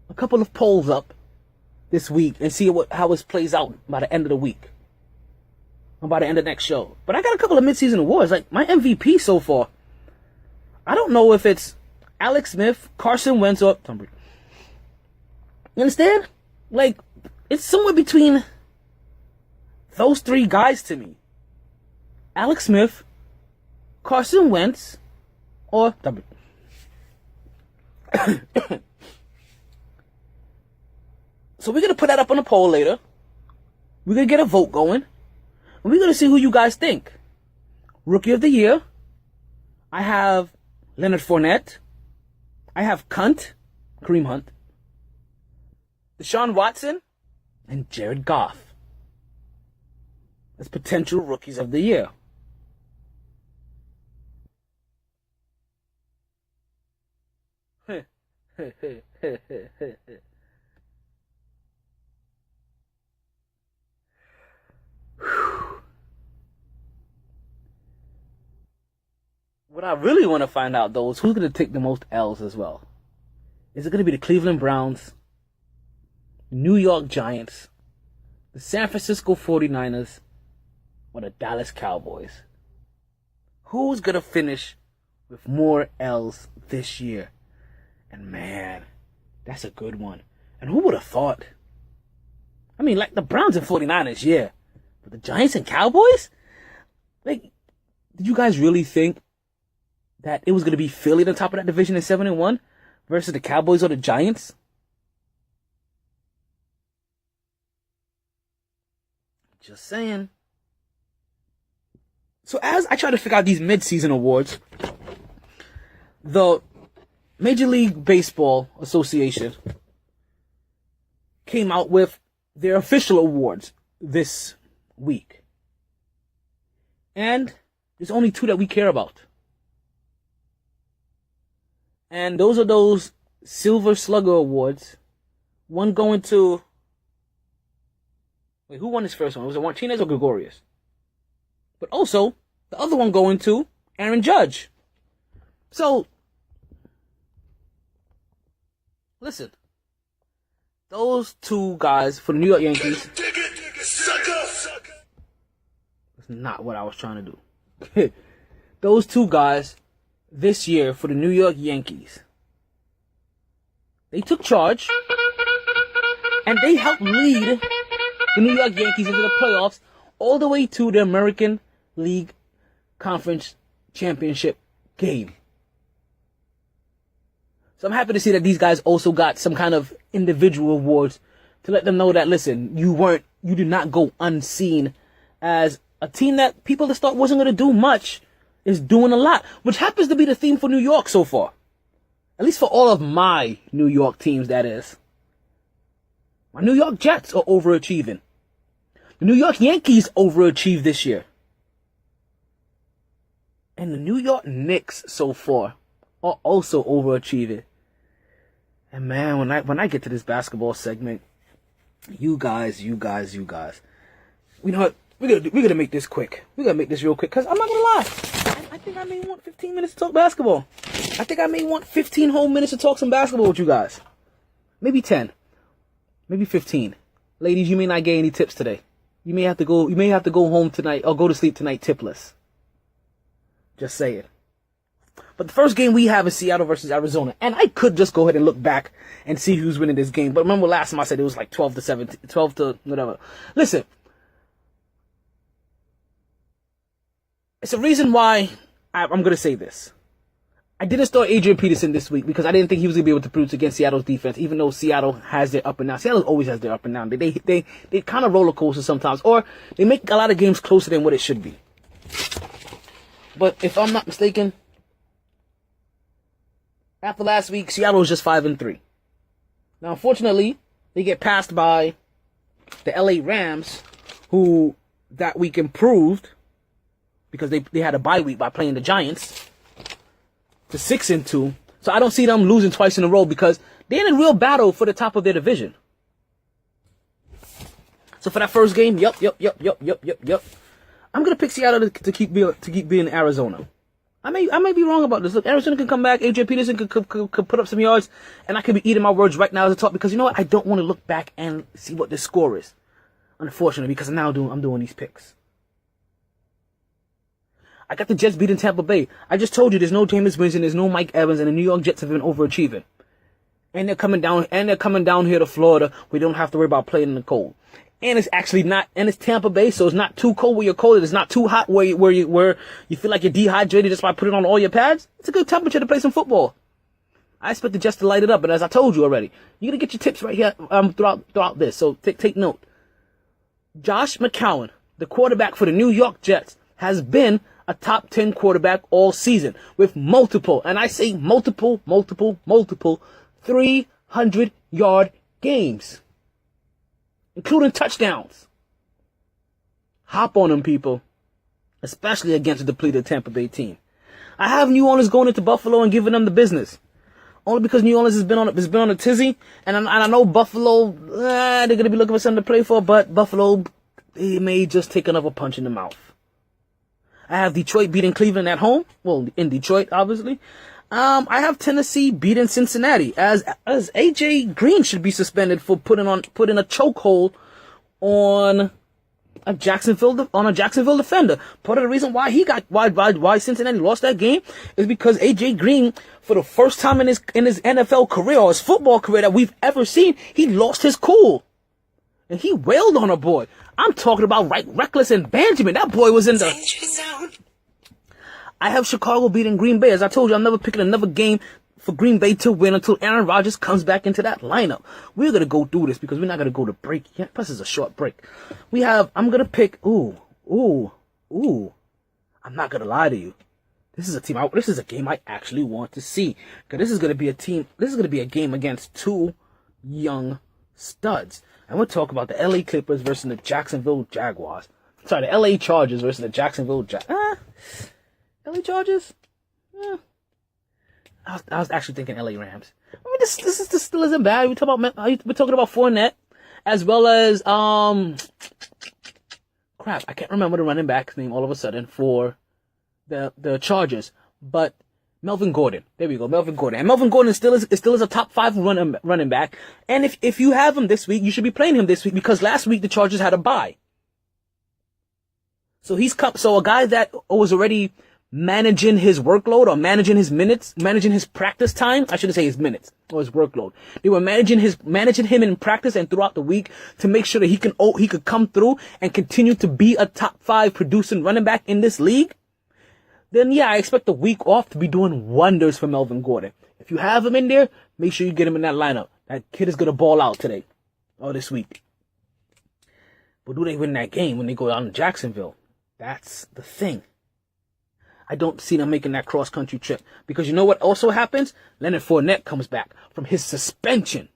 a couple of polls up this week and see how it plays out by the end of the week, or by the end of next show. But I got a couple of mid-season awards. Like my MVP so far, I don't know if it's Alex Smith, Carson Wentz, or Tom Brady. You understand? Like, it's somewhere between those 3 guys to me: Alex Smith, Carson Wentz, or Tom Brady. So we're going to put that up on a poll later. We're going to get a vote going. And we're going to see who you guys think. Rookie of the Year. I have Leonard Fournette. I have Kareem Hunt. Deshaun Watson. And Jared Goff as potential Rookies of the Year. What I really want to find out, though, is who's going to take the most L's as well. Is it going to be the Cleveland Browns, the New York Giants, the San Francisco 49ers, or the Dallas Cowboys? Who's going to finish with more L's this year? And man, That's a good one. And who would have thought? I mean, like the Browns and 49ers, yeah. But the Giants and Cowboys? Like, did you guys really think that it was going to be Philly at the top of that division at 7-1 versus the Cowboys or the Giants? Just saying. So as I try to figure out these mid-season awards, the Major League Baseball Association came out with their official awards this week. And there's only two that we care about. And those are those Silver Slugger Awards. One going to... Wait, who won this first one? Was it Martinez or Gregorius? But also, the other one going to Aaron Judge. So, listen. Those two guys for the New York Yankees. That's not what I was trying to do. Those two guys this year for the New York Yankees. They took charge. And they helped lead the New York Yankees into the playoffs all the way to the American League Conference Championship game. So I'm happy to see that these guys also got some kind of individual awards to let them know that, listen, you did not go unseen as a team that people that thought wasn't going to do much is doing a lot, which happens to be the theme for New York so far. At least for all of my New York teams, that is. My New York Jets are overachieving. The New York Yankees overachieved this year. And the New York Knicks so far are also overachieving. And man, when I get to this basketball segment, you guys. You know what? We're gonna make this quick. We're gonna make this real quick, because I'm not gonna lie. I think I may want 15 minutes to talk basketball. I think I may want 15 whole minutes to talk some basketball with you guys. Maybe 10. Maybe 15. Ladies, you may not get any tips today. You may have to go home tonight or go to sleep tonight tipless. Just saying. But the first game we have is Seattle versus Arizona. And I could just go ahead and look back and see who's winning this game. But remember last time I said it was like 12 to 17, 12 to whatever. Listen. It's a reason why I'm going to say this. I didn't start Adrian Peterson this week because I didn't think he was going to be able to produce against Seattle's defense, even though Seattle has their up and down. Seattle always has their up and down. They kind of roller coaster sometimes, or they make a lot of games closer than what it should be. But if I'm not mistaken, after last week, Seattle was just 5-3. Now, unfortunately, they get passed by the LA Rams, who that week improved because they had a bye week by playing the Giants, to 6-2. So I don't see them losing twice in a row because they're in a real battle for the top of their division. So for that first game, yep. I'm gonna pick Seattle to keep being Arizona. I may be wrong about this. Look, Arizona can come back. Adrian Peterson could put up some yards, and I could be eating my words right now as I talk, because you know what? I don't want to look back and see what the score is. Unfortunately, because I'm doing these picks. I got the Jets beating Tampa Bay. I just told you there's no Jameis Winston, there's no Mike Evans, and the New York Jets have been overachieving. And they're coming down here to Florida. We don't have to worry about playing in the cold. And it's actually not, and it's Tampa Bay, so it's not too cold where you're cold. It's not too hot where you feel like you're dehydrated just by putting on all your pads. It's a good temperature to play some football. I expect the Jets to light it up, and as I told you already, you're gonna get your tips right here throughout this. So take note. Josh McCown, the quarterback for the New York Jets, has been a top 10 quarterback all season with multiple 300-yard games, including touchdowns. Hop on them, people, especially against a depleted Tampa Bay team. I have New Orleans going into Buffalo and giving them the business, only because New Orleans has been on a tizzy, and I know Buffalo, they're going to be looking for something to play for, but Buffalo, they may just take another punch in the mouth. I have Detroit beating Cleveland at home. Well, in Detroit, obviously. I have Tennessee beating Cincinnati, as AJ Green should be suspended for putting a chokehold on a Jacksonville defender. Part of the reason why why Cincinnati lost that game is because AJ Green, for the first time in his NFL career or his football career that we've ever seen, he lost his cool. And he wailed on a boy. I'm talking about Reckless and Benjamin. That boy was in the danger zone. I have Chicago beating Green Bay. As I told you, I'm never picking another game for Green Bay to win until Aaron Rodgers comes back into that lineup. We're going to go through this because we're not going to go to break yet. Plus, it's a short break. I'm going to pick, I'm not going to lie to you. This is a game I actually want to see. Because this is going to be a game against two young studs. And we'll talk about the LA Clippers versus the Jacksonville Jaguars. Sorry, the LA Chargers versus the Jacksonville LA Chargers? I was actually thinking LA Rams. I mean, this still isn't bad. We're talking about Fournette, as well as crap. I can't remember the running back's name all of a sudden for the Chargers, but Melvin Gordon. There we go, Melvin Gordon. And Melvin Gordon still is a top 5 running back. And if you have him this week, you should be playing him this week because last week the Chargers had a bye. So a guy that was already managing his workload or managing his minutes, managing his practice time. I shouldn't say his minutes or his workload. They were managing him in practice and throughout the week to make sure that he could come through and continue to be a top 5 producing running back in this league. Then yeah, I expect the week off to be doing wonders for Melvin Gordon. If you have him in there, make sure you get him in that lineup. That kid is gonna ball out today or this week. But do they win that game when they go down to Jacksonville? That's the thing. I don't see them making that cross-country trip. Because you know what also happens? Leonard Fournette comes back from his suspension.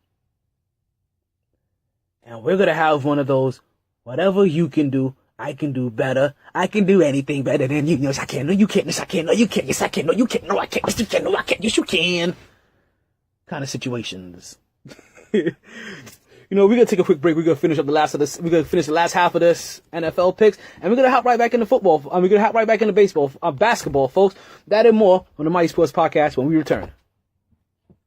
And we're going to have one of those, whatever you can do, I can do better. I can do anything better than you. Yes, I can. No, you can't. Yes, I can. No, you can't. Yes, I can. No, you can't. No, I can't. Yes, you can. No, I can't. Yes, you can. Kind of situations. You know, we're going to take a quick break. We're going to finish up the last half of this NFL picks. And we're going to hop right back into football. We're going to hop right back into basketball, folks. That and more on the Mighty Sports Podcast when we return.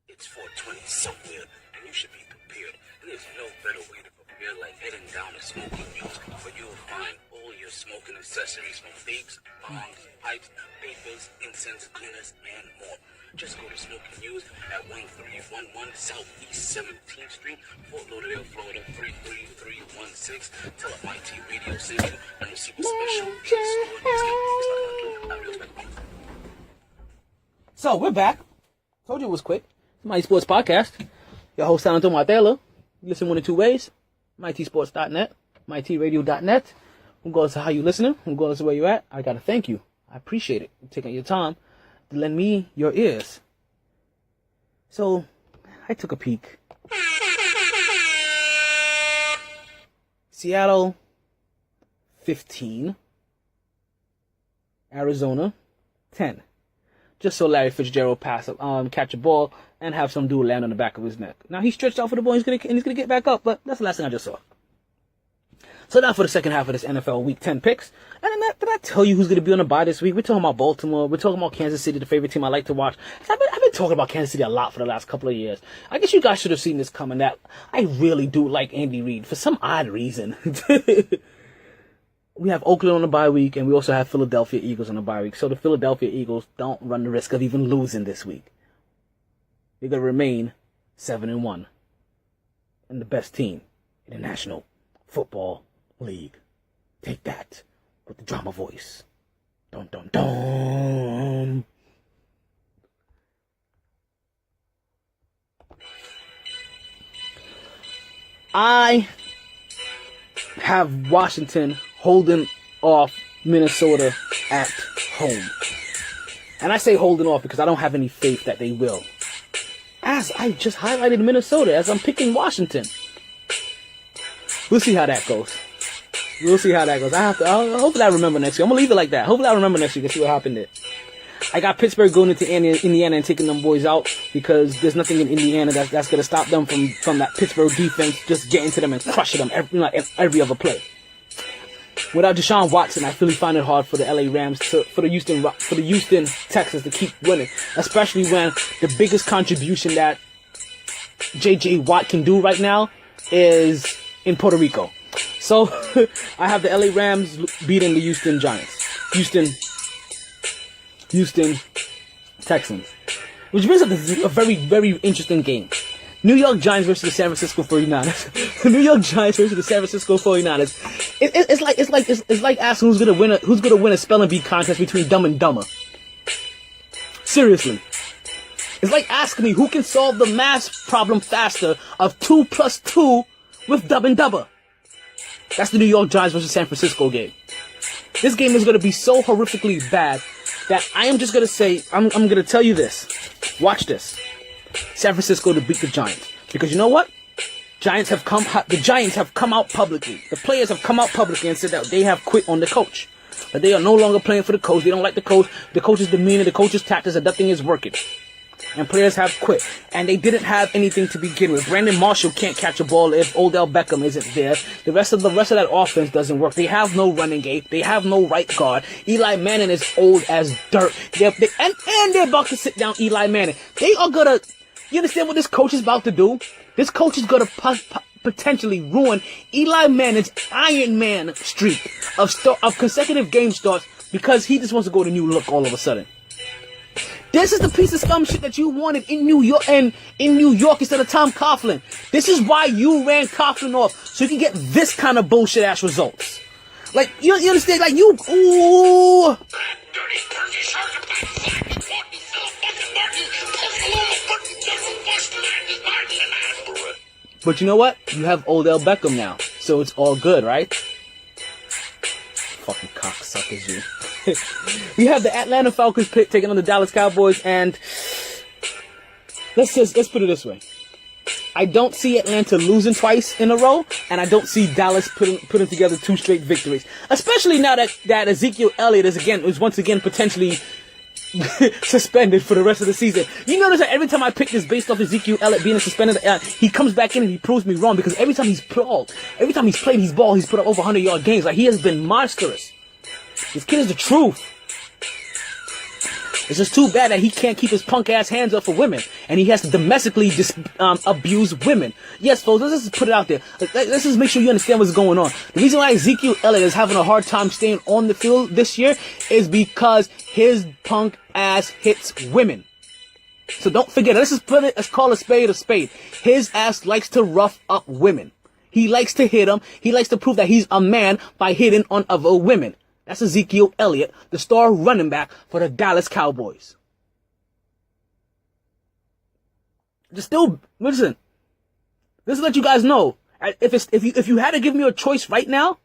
It's 420 somewhere, and you should be prepared. And there's no better way to prepare like heading down to Smoking Mules, where you'll find all your smoking accessories from vapes, bongs, pipes, papers, incense cleaners, and more. Just go to Smoking News at 1311 Southeast 17th Street, Fort Lauderdale, Florida 33316. Tell them MyT Radio sent you and receive a special discount. So we're back. Told you it was quick. Mighty Sports Podcast. Your host, San Antonio Martelo. Listen one of two ways. myt-sports.net, mytradio.net. Regardless of how you listening, regardless of where you're at, I gotta thank you. I appreciate it. You're taking your time to lend me your ears. So, I took a peek. Seattle, 15. Arizona, 10. Just so Larry Fitzgerald catch a ball and have some dude land on the back of his neck. Now, he stretched out for the ball, he's gonna get back up, but that's the last thing I just saw. So now for the second half of this NFL Week 10 picks. And did I tell you who's going to be on the bye this week? We're talking about Baltimore. We're talking about Kansas City, the favorite team I like to watch. I've been talking about Kansas City a lot for the last couple of years. I guess you guys should have seen this coming, that I really do like Andy Reid for some odd reason. We have Oakland on the bye week, and we also have Philadelphia Eagles on the bye week. So the Philadelphia Eagles don't run the risk of even losing this week. They're going to remain 7-1. And the best team in the National Football League. Take that with the drama voice. Dun dun dun. I have Washington holding off Minnesota at home. And I say holding off because I don't have any faith that they will. As I just highlighted Minnesota as I'm picking Washington. We'll see how that goes. Hopefully I remember next week. I'm going to leave it like that. Hopefully I remember next week and see what happened there. I got Pittsburgh going into Indiana and taking them boys out because there's nothing in Indiana that's going to stop them from that Pittsburgh defense just getting to them and crushing them every other play. Without Deshaun Watson, I really find it hard for the LA Rams for the Houston Texans to keep winning, especially when the biggest contribution that JJ Watt can do right now is in Puerto Rico. So, I have the LA Rams beating the Houston Texans. Which brings up a very, very interesting game. New York Giants versus the San Francisco 49ers. The New York Giants versus the San Francisco 49ers. It's like asking who's gonna win a spelling bee contest between Dumb and Dumber. Seriously. It's like asking me who can solve the math problem faster of 2 plus 2 with Dumb and Dumber. That's the New York Giants versus San Francisco game. This game is gonna be so horrifically bad that I am just gonna say, I'm gonna tell you this. Watch this. San Francisco to beat the Giants. Because you know what? The Giants have come out publicly. The players have come out publicly and said that they have quit on the coach. That they are no longer playing for the coach. They don't like the coach. The coach's demeanor, the coach's tactics, and nothing is working. And players have quit. And they didn't have anything to begin with. Brandon Marshall can't catch a ball if Odell Beckham isn't there. The rest of that offense doesn't work. They have no running game. They have no right guard. Eli Manning is old as dirt. And they're about to sit down Eli Manning. They are gonna... You understand what this coach is about to do? This coach is going to potentially ruin Eli Manning's Iron Man streak of consecutive game starts because he just wants to go to new look all of a sudden. This is the piece of scum shit that you wanted in New York and in New York instead of Tom Coughlin. This is why you ran Coughlin off so you can get this kind of bullshit ass results. Like you understand? Like you, ooh. But you know what? You have Odell Beckham now, so it's all good, right? Fucking cocksuckers, you. We have the Atlanta Falcons taking on the Dallas Cowboys, and let's put it this way: I don't see Atlanta losing twice in a row, and I don't see Dallas putting together 2 straight victories. Especially now that Ezekiel Elliott is once again potentially suspended for the rest of the season. You notice that every time I pick this based off Ezekiel Elliott being suspended, he comes back in and he proves me wrong because every time he's played his ball, he's put up over 100-yard games. Like, he has been monstrous. This kid is the truth. It's just too bad that he can't keep his punk ass hands up for women, and he has to domestically abuse women. Yes, folks, let's just put it out there. Let's just make sure you understand what's going on. The reason why Ezekiel Elliott is having a hard time staying on the field this year is because his punk ass hits women. So don't forget, let's call a spade a spade. His ass likes to rough up women. He likes to hit them. He likes to prove that he's a man by hitting on other women. That's Ezekiel Elliott, the star running back for the Dallas Cowboys. Listen. This is let you guys know. If you had to give me a choice right now,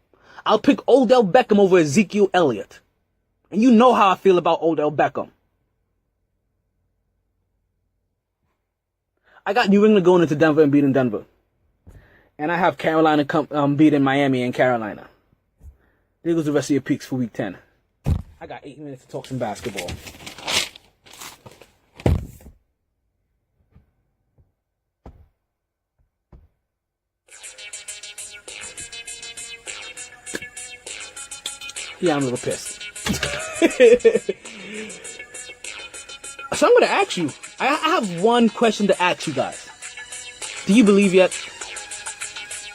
I'll pick Odell Beckham over Ezekiel Elliott. And you know how I feel about Odell Beckham. I got New England going into Denver and beating Denver. And I have Carolina beating Miami and Carolina. There goes the rest of your picks for week 10. I got 8 minutes to talk some basketball. Yeah, I'm a little pissed. So I'm going to ask you. I have one question to ask you guys. Do you believe yet?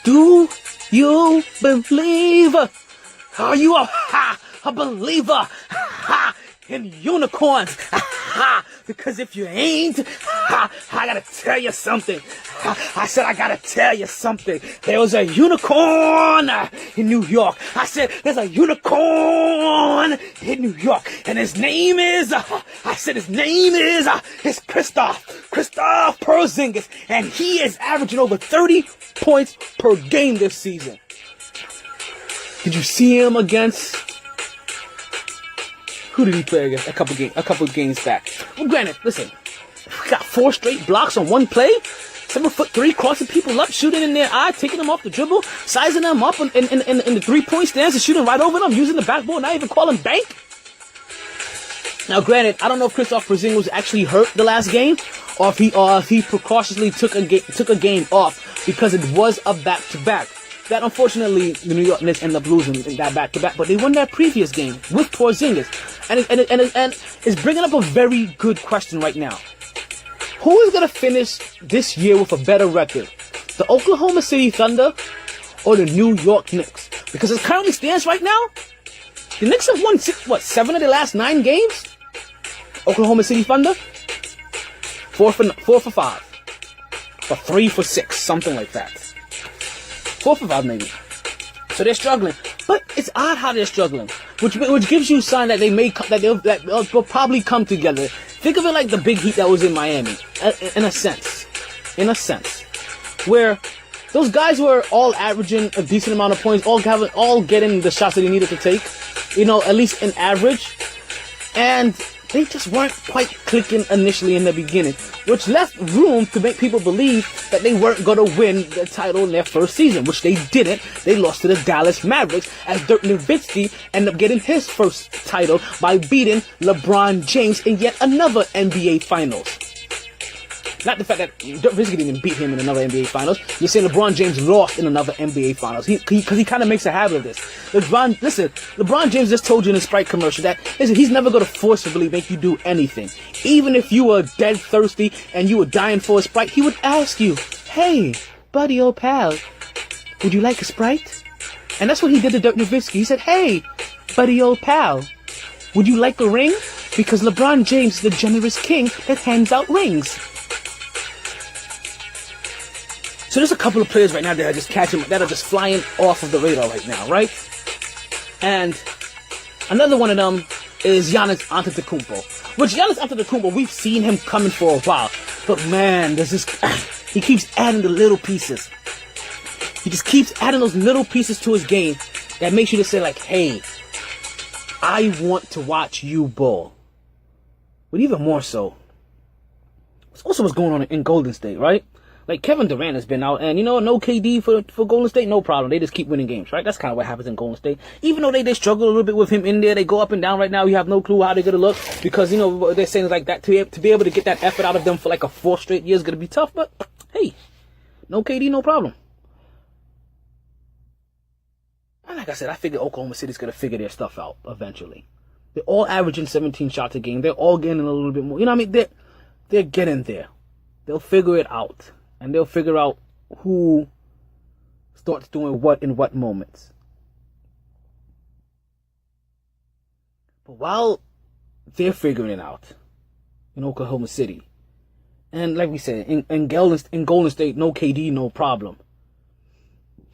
Do you believe? Are you a believer in unicorns? Because if you ain't, I gotta tell you something. I said I gotta tell you something. There was a unicorn in New York. I said there's a unicorn in New York, and his name is it's Christoph Porzingis, and he is averaging over 30 points per game this season. Did you see him against? Who did he play against? A couple games back. Well, granted, listen, we got 4 straight blocks on one play. 7'3", crossing people up, shooting in their eye, taking them off the dribble, sizing them up in the 3-point stance and shooting right over them, using the backboard, not even calling bank. Now, granted, I don't know if Christoph Porzingis was actually hurt the last game, or if he precautiously took a game off because it was a back-to-back. That unfortunately the New York Knicks ended up losing in that back-to-back, but they won that previous game with Porzingis, and it's bringing up a very good question right now. Who is gonna finish this year with a better record, the Oklahoma City Thunder or the New York Knicks. Because as it currently stands right now, the Knicks have won 7 of their last 9 games? Oklahoma City Thunder, 4 for 5. Or 3 for 6, something like that. 4 for 5 maybe. So they're struggling. But it's odd how they're struggling. Which gives you a sign that they'll probably come together. Think of it like the big heat that was in Miami. In a sense. Where those guys were all averaging a decent amount of points, all getting the shots that they needed to take, at least an average, and they just weren't quite clicking initially in the beginning, which left room to make people believe that they weren't going to win the title in their first season, which they didn't. They lost to the Dallas Mavericks as Dirk Nowitzki ended up getting his first title by beating LeBron James in yet another NBA Finals. Not the fact that Dirk Nowitzki didn't beat him in another NBA Finals. You're saying LeBron James lost in another NBA Finals. Because he kind of makes a habit of this. LeBron James just told you in a Sprite commercial that, he's never going to forcibly make you do anything. Even if you were dead thirsty and you were dying for a Sprite, he would ask you, hey, buddy, old pal, would you like a Sprite? And that's what he did to Dirk Nowitzki. He said, hey, buddy, old pal, would you like a ring? Because LeBron James is the generous king that hands out rings. So there's a couple of players right now that are just flying off of the radar right now, right? And another one of them is Giannis Antetokounmpo. Which Giannis Antetokounmpo, we've seen him coming for a while. But man, he keeps adding the little pieces. He just keeps adding those little pieces to his game that makes you to say like, hey, I want to watch you ball. But even more so, it's also what's going on in Golden State, right? Like, Kevin Durant has been out, and, no KD for Golden State, no problem. They just keep winning games, right? That's kind of what happens in Golden State. Even though they struggle a little bit with him in there, they go up and down right now. You have no clue how they're going to look, because, they're saying like that, to be able to get that effort out of them for like a 4th straight year is going to be tough, but, hey, no KD, no problem. And like I said, I figure Oklahoma City's going to figure their stuff out eventually. They're all averaging 17 shots a game. They're all getting a little bit more. They're getting there. They'll figure it out. And they'll figure out who starts doing what in what moments. But while they're figuring it out in Oklahoma City, and like we said, in Golden State, no KD, no problem.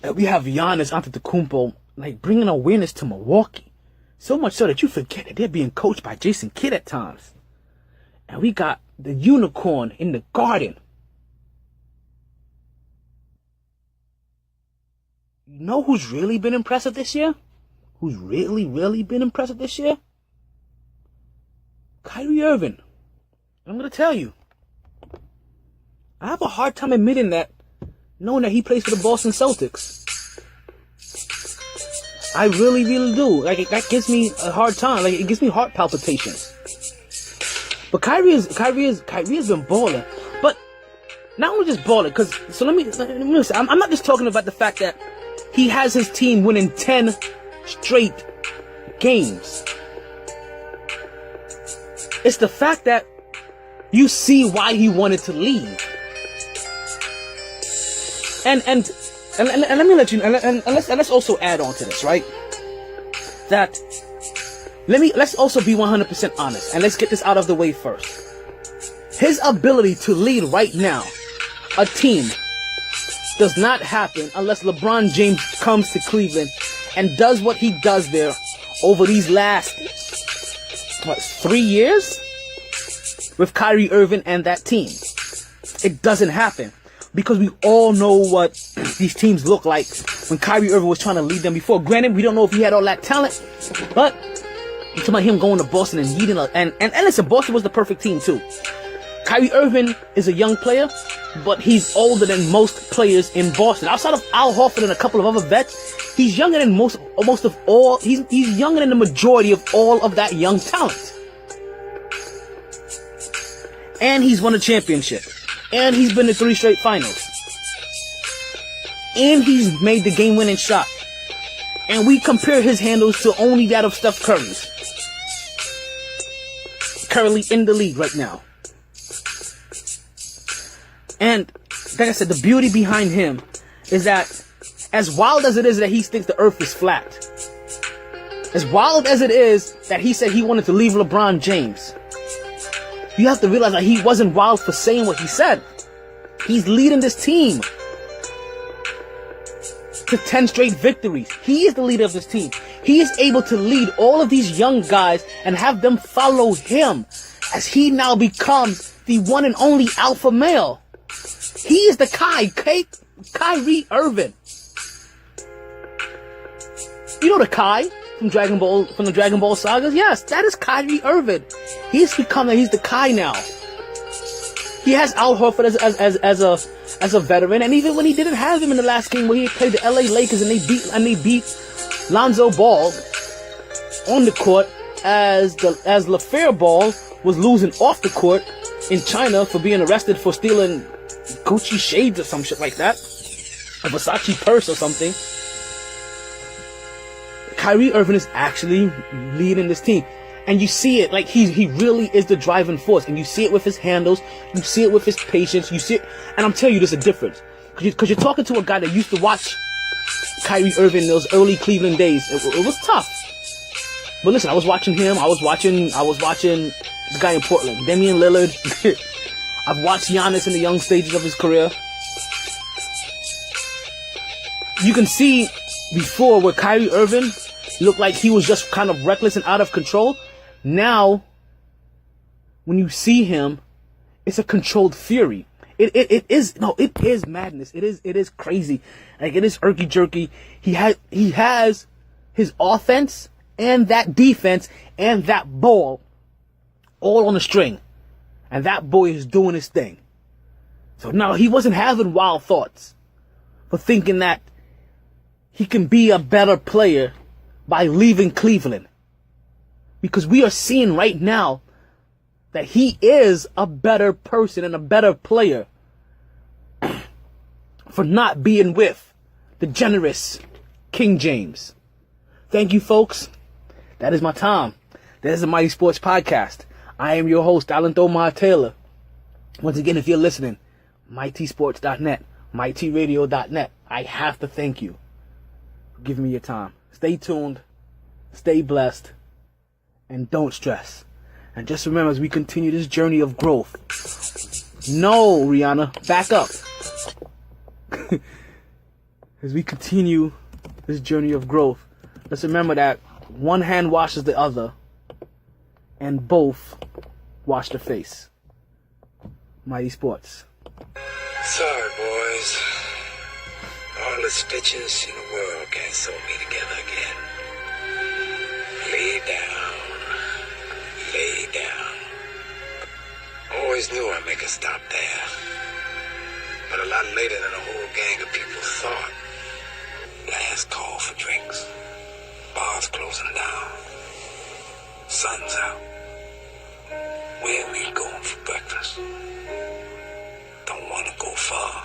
And we have Giannis Antetokounmpo like bringing awareness to Milwaukee, so much so that you forget that they're being coached by Jason Kidd at times. And we got the unicorn in the Garden. You know who's really been impressive this year? Who's really, really been impressive this year? Kyrie Irving. I'm going to tell you. I have a hard time admitting that, knowing that he plays for the Boston Celtics. I really, really do. Like, that gives me a hard time. Like, it gives me heart palpitations. But Kyrie has been balling. But not only just balling, let me say, I'm not just talking about the fact that he has his team winning 10 straight games. It's the fact that you see why he wanted to leave. And let me let you, and let's also add on to this, right? That let's also be 100% honest, and let's get this out of the way first. His ability to lead right now a team does not happen unless LeBron James comes to Cleveland and does what he does there over these last 3 years with Kyrie Irving and that team. It doesn't happen because we all know what these teams look like when Kyrie Irving was trying to lead them before. Granted, we don't know if he had all that talent, but I'm talking about him going to Boston and leading and listen, Boston was the perfect team too. Kyrie Irving is a young player, but he's older than most players in Boston. Outside of Al Horford and a couple of other vets, he's younger than most of all. He's younger than the majority of all of that young talent. And he's won a championship. And he's been to 3 straight finals. And he's made the game-winning shot. And we compare his handles to only that of Steph Curry's. Currently in the league right now. And like I said, the beauty behind him is that As wild as it is that he thinks the earth is flat, as wild as it is that he said he wanted to leave LeBron James, you have to realize that he wasn't wild for saying what he said. He's leading this team to 10 straight victories. He is the leader of this team. He is able to lead all of these young guys and have them follow him as he now becomes the one and only alpha male. He is the Kyrie Irving. You know the Kai from the Dragon Ball sagas? Yes, that is Kyrie Irving. He's the Kai now. He has Al Horford as a veteran, and even when he didn't have him in the last game where he played the LA Lakers and they beat Lonzo Ball on the court as LaFleur Ball was losing off the court in China for being arrested for stealing Gucci shades or some shit like that, a Versace purse or something. Kyrie Irving is actually leading this team. And you see it, like he really is the driving force. And you see it with his handles, you see it with his patience, you see it, and I'm telling you there's a difference. Because you're talking to a guy that used to watch Kyrie Irving in those early Cleveland days. It was tough. But listen, I was watching him, I was watching the guy in Portland, Damian Lillard. I've watched Giannis in the young stages of his career. You can see before where Kyrie Irving looked like he was just kind of reckless and out of control. Now, when you see him, it's a controlled fury. It is madness. It is crazy. Like, it is irky jerky. He has his offense and that defense and that ball all on a string. And that boy is doing his thing. So now he wasn't having wild thoughts for thinking that he can be a better player by leaving Cleveland. Because we are seeing right now that he is a better person and a better player for not being with the generous King James. Thank you, folks. That is my time. That is the Mighty Sports Podcast. I am your host, Alan Thomar Taylor. Once again, if you're listening, myt-sports.net, mytradio.net, I have to thank you for giving me your time. Stay tuned, stay blessed, and don't stress. And just remember, as we continue this journey of growth, no, Rihanna, back up. As we continue this journey of growth, let's remember that one hand washes the other, and both wash the face. Mighty Sports. Sorry, boys. All the stitches in the world can't sew me together again. Lay down. Lay down. Always knew I'd make a stop there. But a lot later than a whole gang of people thought. Last call for drinks. Bars closing down. Sun's out. Where we going for breakfast? Don't want to go far.